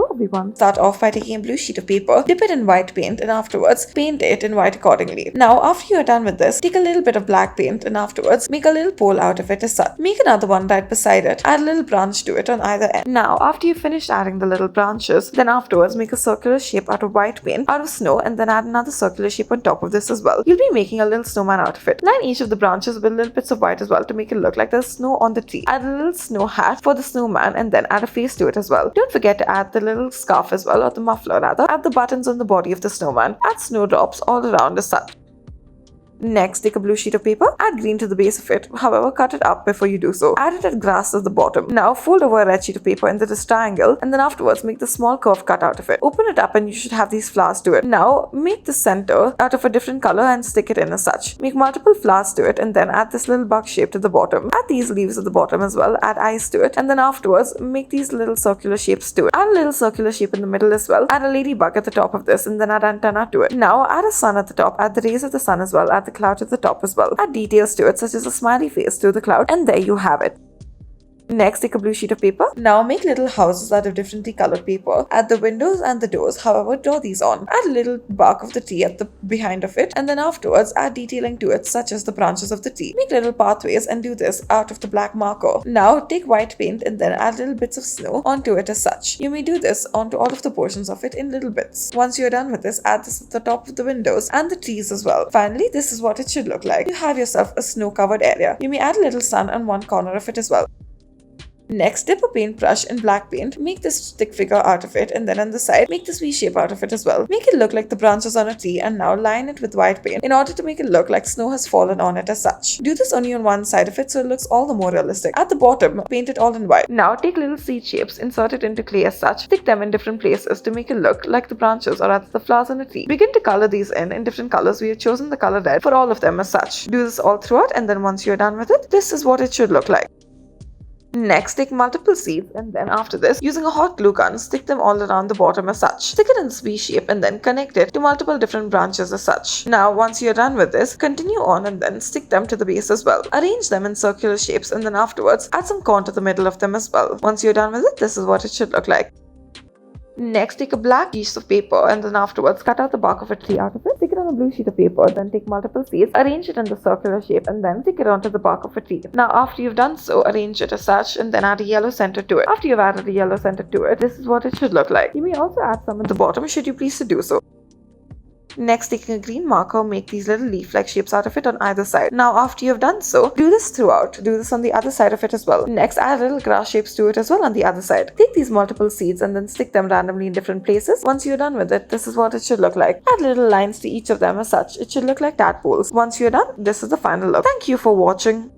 Hello everyone. Start off by taking a blue sheet of paper, dip it in white paint, and afterwards paint it in white accordingly. Now after you are done with this, take a little bit of black paint and afterwards make a little pole out of it as such. Make another one right beside it, add a little branch to it on either end. Now after you finished adding the little branches, then afterwards make a circular shape out of white paint, out of snow, and then add another circular shape on top of this as well. You'll be making a little snowman out of it. Line each of the branches with little bits of white as well to make it look like there's snow on the tree. Add a little snow hat for the snowman and then add a face to it as well. Don't forget to add the little scarf as well, or the muffler rather. Add the buttons on the body of the snowman. Add snowdrops all around as such. Next, take a blue sheet of paper, add green to the base of it, however cut it up before you do so. Add it at grass at the bottom. Now fold over a red sheet of paper into this triangle and then afterwards make the small curve cut out of it. Open it up and you should have these flowers to it. Now make the center out of a different color and stick it in as such. Make multiple flowers to it and then add this little bug shape to the bottom. Add these leaves at the bottom as well, add eyes to it, and then afterwards make these little circular shapes to it. Add a little circular shape in the middle as well. Add a ladybug at the top of this and then add antenna to it. Now add a sun at the top, add the rays of the sun as well, add the cloud at the top as well. Add details to it such as a smiley face to the cloud, and there you have it. Next, take a blue sheet of paper. Now make little houses out of differently colored paper. Add the windows and the doors, however draw these on. Add a little bark of the tree at the behind of it and then afterwards add detailing to it such as the branches of the tree. Make little pathways and do this out of the black marker. Now take white paint and then add little bits of snow onto it as such. You may do this onto all of the portions of it in little bits. Once you're done with this, add this at the top of the windows and the trees as well. Finally, this is what it should look like. You have yourself a snow covered area. You may add a little sun on one corner of it as well. Next, dip a paintbrush in black paint, make this stick figure out of it, and then on the side, make this V shape out of it as well. Make it look like the branches on a tree and now line it with white paint in order to make it look like snow has fallen on it as such. Do this only on one side of it so it looks all the more realistic. At the bottom, paint it all in white. Now take little seed shapes, insert it into clay as such, stick them in different places to make it look like the branches or rather the flowers on a tree. Begin to color these in different colors. We have chosen the color red for all of them as such. Do this all throughout and then once you're done with it, this is what it should look like. Next, take multiple seeds and then after this, using a hot glue gun, stick them all around the bottom as such. Stick it in this V shape and then connect it to multiple different branches as such. Now, once you're done with this, continue on and then stick them to the base as well. Arrange them in circular shapes and then afterwards, add some corn to the middle of them as well. Once you're done with it, this is what it should look like. Next, take a black piece of paper and then afterwards cut out the bark of a tree out of it, stick it on a blue sheet of paper, then take multiple seeds, arrange it in the circular shape and then stick it onto the bark of a tree. Now after you've done so, arrange it as such and then add a yellow center to it. After you've added a yellow center to it, this is what it should look like. You may also add some at the bottom should you please to do so. Next, taking a green marker, make these little leaf-like shapes out of it on either side. Now after you've done so, do this throughout. Do this on the other side of it as well. Next, add little grass shapes to it as well on the other side. Take these multiple seeds and then stick them randomly in different places. Once you're done with it, this is what it should look like. Add little lines to each of them as such. It should look like tadpoles. Once you're done, this is the final look. Thank you for watching.